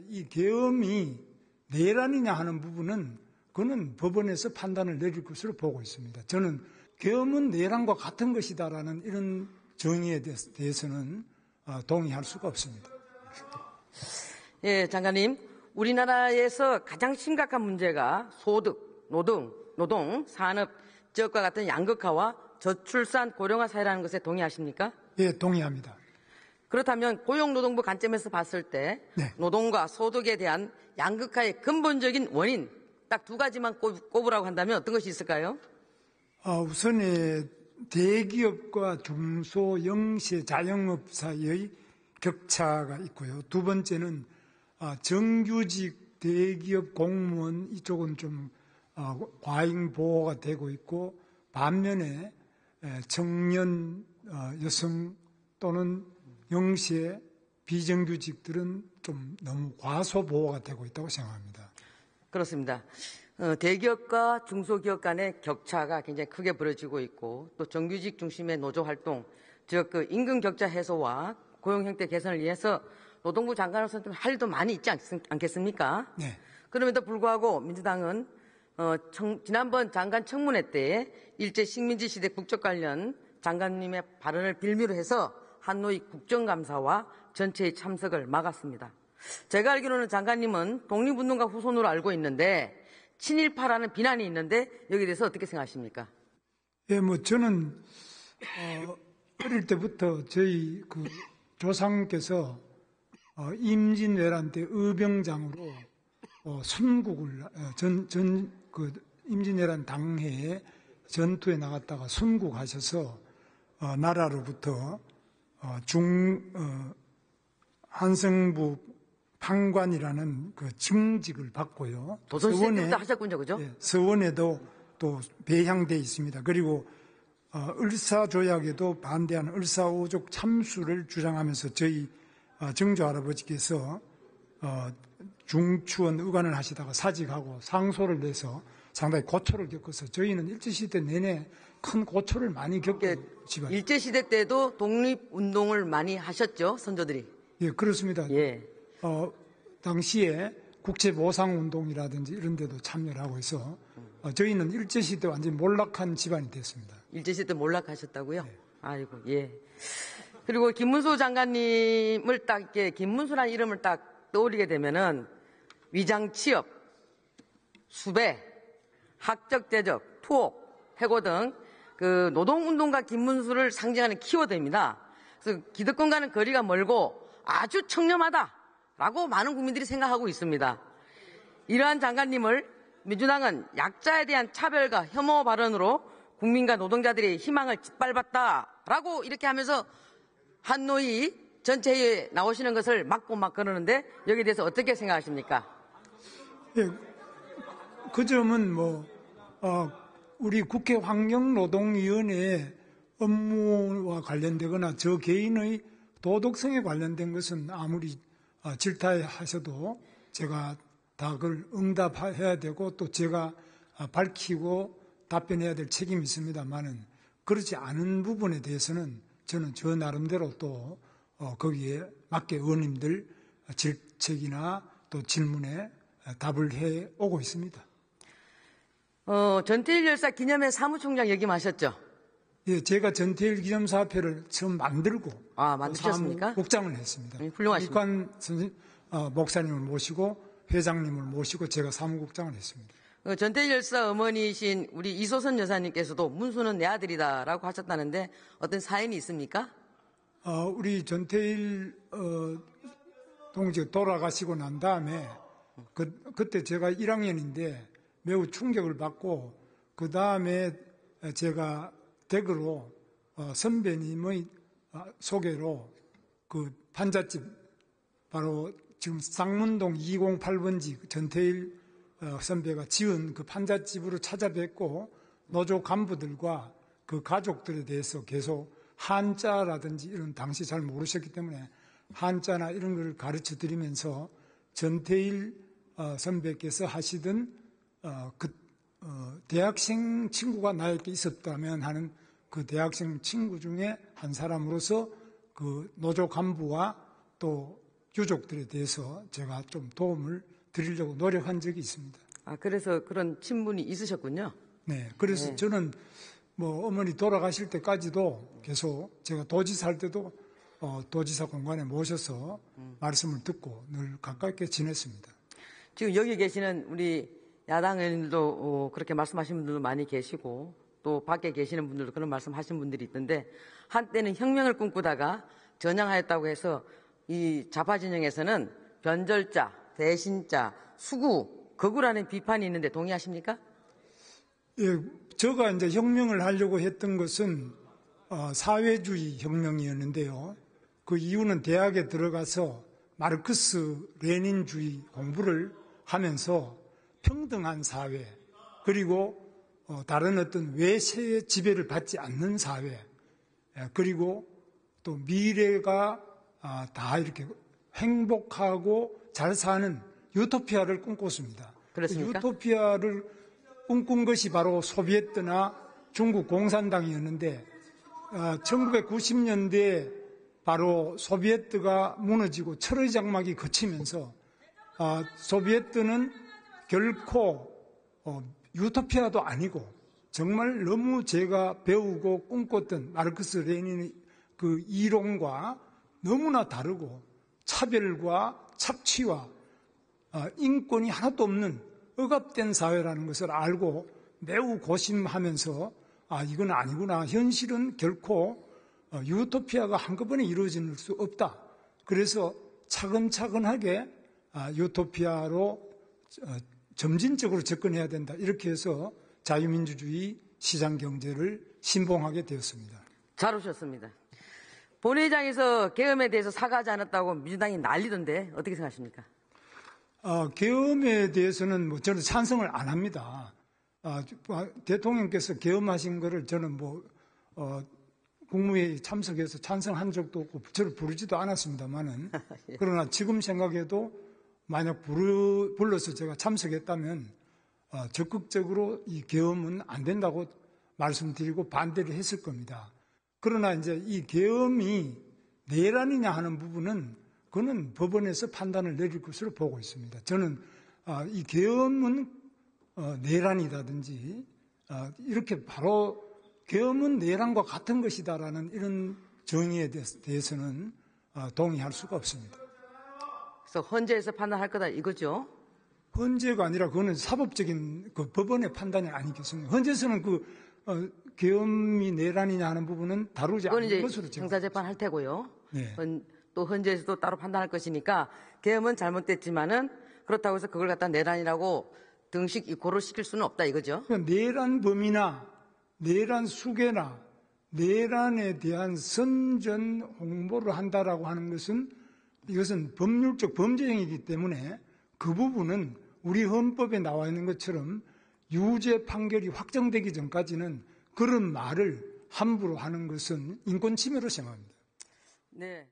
이 계엄이 내란이냐 하는 부분은 그는 법원에서 판단을 내릴 것으로 보고 있습니다. 저는 계엄은 내란과 같은 것이다라는 이런 정의에 대해서는 동의할 수가 없습니다. 예, 장관님. 우리나라에서 가장 심각한 문제가 소득, 노동, 산업, 지역과 같은 양극화와 저출산, 고령화 사회라는 것에 동의하십니까? 예, 동의합니다. 그렇다면 고용노동부 관점에서 봤을 때 네. 노동과 소득에 대한 양극화의 근본적인 원인 딱 두 가지만 꼽으라고 한다면 어떤 것이 있을까요? 우선 대기업과 중소, 영세, 자영업 사이의 격차가 있고요. 두 번째는 정규직 대기업 공무원 이쪽은 좀 과잉 보호가 되고 있고, 반면에 청년 여성 또는 영세 비정규직들은 좀 너무 과소 보호가 되고 있다고 생각합니다. 그렇습니다. 대기업과 중소기업 간의 격차가 굉장히 크게 벌어지고 있고, 또 정규직 중심의 노조활동, 즉 그 임금 격차 해소와 고용 형태 개선을 위해서 노동부 장관으로서는 좀 할 일도 많이 있지 않겠습니까? 네. 그럼에도 불구하고 민주당은 지난번 장관 청문회 때 일제 식민지 시대 국적 관련 장관님의 발언을 빌미로 해서 한노이 국정감사와 전체의 참석을 막았습니다. 제가 알기로는 장관님은 독립운동가 후손으로 알고 있는데 친일파라는 비난이 있는데 여기에 대해서 어떻게 생각하십니까? 예, 저는 어릴 때부터 저희 조상께서 임진왜란 때 의병장으로 순국을 임진왜란 당해에 전투에 나갔다가 순국하셔서 나라로부터 한성부 판관이라는 그 직직을 받고요. 조선시대 때부터 하셨군요, 그죠? 예, 서원에도 또 배향돼 있습니다. 그리고 을사조약에도 반대하는 을사오족 참수를 주장하면서 저희 정조 할아버지께서 중추원 의관을 하시다가 사직하고 상소를 내서 상당히 고초를 겪어서 저희는 일제시대 내내 큰 고초를 많이 겪은 집안. 일제시대 때도 독립운동을 많이 하셨죠, 선조들이? 예, 그렇습니다. 예. 당시에 국제보상운동이라든지 이런 데도 참여를 하고 해서 저희는 일제시대 완전히 몰락한 집안이 됐습니다. 일제시대 때 몰락하셨다고요? 네. 아이고, 예. 그리고 김문수 장관님을 딱 이렇게 김문수라는 이름을 딱 떠올리게 되면은 위장 취업, 수배, 학적 대적, 투옥, 해고 등 그 노동운동가 김문수를 상징하는 키워드입니다. 그래서 기득권과는 거리가 멀고 아주 청렴하다라고 많은 국민들이 생각하고 있습니다. 이러한 장관님을 민주당은 약자에 대한 차별과 혐오 발언으로 국민과 노동자들의 희망을 짓밟았다라고 이렇게 하면서 한노이 전체에 나오시는 것을 막고 막 그러는데 여기에 대해서 어떻게 생각하십니까? 예, 그 점은 우리 국회 환경노동위원회의 업무와 관련되거나 저 개인의 도덕성에 관련된 것은 아무리 질타하셔도 제가 다 그걸 응답해야 되고 또 제가 밝히고 답변해야 될 책임이 있습니다만은 그렇지 않은 부분에 대해서는 저는 저 나름대로 또 거기에 맞게 의원님들 질책이나 또 질문에 답을 해 오고 있습니다. 전태일 열사 기념회 사무총장 역임하셨죠? 예, 제가 전태일 기념사업회를 처음 만들고 만드셨습니까? 사무국장을 했습니다. 훌륭하십니다. 이관 목사님을 모시고 회장님을 모시고 제가 사무국장을 했습니다. 전태일 열사 어머니이신 우리 이소선 여사님께서도 문수는 내 아들이다라고 하셨다는데 어떤 사연이 있습니까? 우리 전태일 동지가 돌아가시고 난 다음에 그때 제가 1학년인데 매우 충격을 받고 그 다음에 제가 댁으로 선배님의 소개로 그 판잣집 바로 지금 쌍문동 208번지 전태일 선배가 지은 그 판잣집으로 찾아뵙고 노조 간부들과 그 가족들에 대해서 계속 한자라든지 이런 당시 잘 모르셨기 때문에 한자나 이런 걸 가르쳐 드리면서 전태일 선배께서 하시던 대학생 친구가 나에게 있었다면 하는 그 대학생 친구 중에 한 사람으로서 그 노조 간부와 또 유족들에 대해서 제가 좀 도움을 드리려고 노력한 적이 있습니다. 아, 그래서 그런 친분이 있으셨군요. 네, 그래서 네. 저는 뭐 어머니 돌아가실 때까지도 계속 제가 도지사 할 때도 도지사 공간에 모셔서 말씀을 듣고 늘 가깝게 지냈습니다. 지금 여기 계시는 우리 야당 의원님도 그렇게 말씀하시는 분들도 많이 계시고 또 밖에 계시는 분들도 그런 말씀하신 분들이 있던데 한때는 혁명을 꿈꾸다가 전향하였다고 해서 이 좌파 진영에서는 변절자, 대신자, 수구, 극우라는 비판이 있는데 동의하십니까? 예, 제가 이제 혁명을 하려고 했던 것은 사회주의 혁명이었는데요. 그 이유는 대학에 들어가서 마르크스 레닌주의 공부를 하면서 평등한 사회, 그리고 다른 어떤 외세의 지배를 받지 않는 사회, 그리고 또 미래가 다 이렇게 행복하고 잘 사는 유토피아를 꿈꿨습니다. 그렇습니까? 유토피아를 꿈꾼 것이 바로 소비에트나 중국 공산당이었는데 1990년대에 바로 소비에트가 무너지고 철의 장막이 거치면서 소비에트는 결코 유토피아도 아니고 정말 너무 제가 배우고 꿈꿨던 마르크스 레닌의 그 이론과 너무나 다르고 차별과 착취와 인권이 하나도 없는 억압된 사회라는 것을 알고 매우 고심하면서 이건 아니구나. 현실은 결코 유토피아가 한꺼번에 이루어질 수 없다. 그래서 차근차근하게 유토피아로 점진적으로 접근해야 된다. 이렇게 해서 자유민주주의 시장경제를 신봉하게 되었습니다. 잘 오셨습니다. 본회의장에서 계엄에 대해서 사과하지 않았다고 민주당이 난리던데 어떻게 생각하십니까? 계엄에 대해서는 뭐 저는 찬성을 안 합니다. 대통령께서 계엄하신 거를 저는 국무회의 참석해서 찬성한 적도 없고 저를 부르지도 않았습니다만은 예. 그러나 지금 생각해도 만약 불러서 제가 참석했다면 적극적으로 이 계엄은 안 된다고 말씀드리고 반대를 했을 겁니다. 그러나 이제 이 계엄이 내란이냐 하는 부분은 그거는 법원에서 판단을 내릴 것으로 보고 있습니다. 저는 이 계엄은 내란이라든지 이렇게 바로 계엄은 내란과 같은 것이다라는 이런 정의에 대해서는 동의할 수가 없습니다. 그래서 헌재에서 판단할 거다 이거죠? 헌재가 아니라 그거는 사법적인 그 법원의 판단이 아니겠습니까? 헌재에서는 계엄이 내란이냐 하는 부분은 다루지 않는 것으로 제가 형사재판 할 테고요. 네. 또 헌재에서도 따로 판단할 것이니까 계엄은 잘못됐지만은 그렇다고 해서 그걸 갖다 내란이라고 고를 시킬 수는 없다 이거죠? 그러니까 내란 범위나 내란 수괴나 내란에 대한 선전 홍보를 한다라고 하는 것은 이것은 법률적 범죄행위이기 때문에 그 부분은 우리 헌법에 나와 있는 것처럼 유죄 판결이 확정되기 전까지는 그런 말을 함부로 하는 것은 인권 침해로 생각합니다. 네.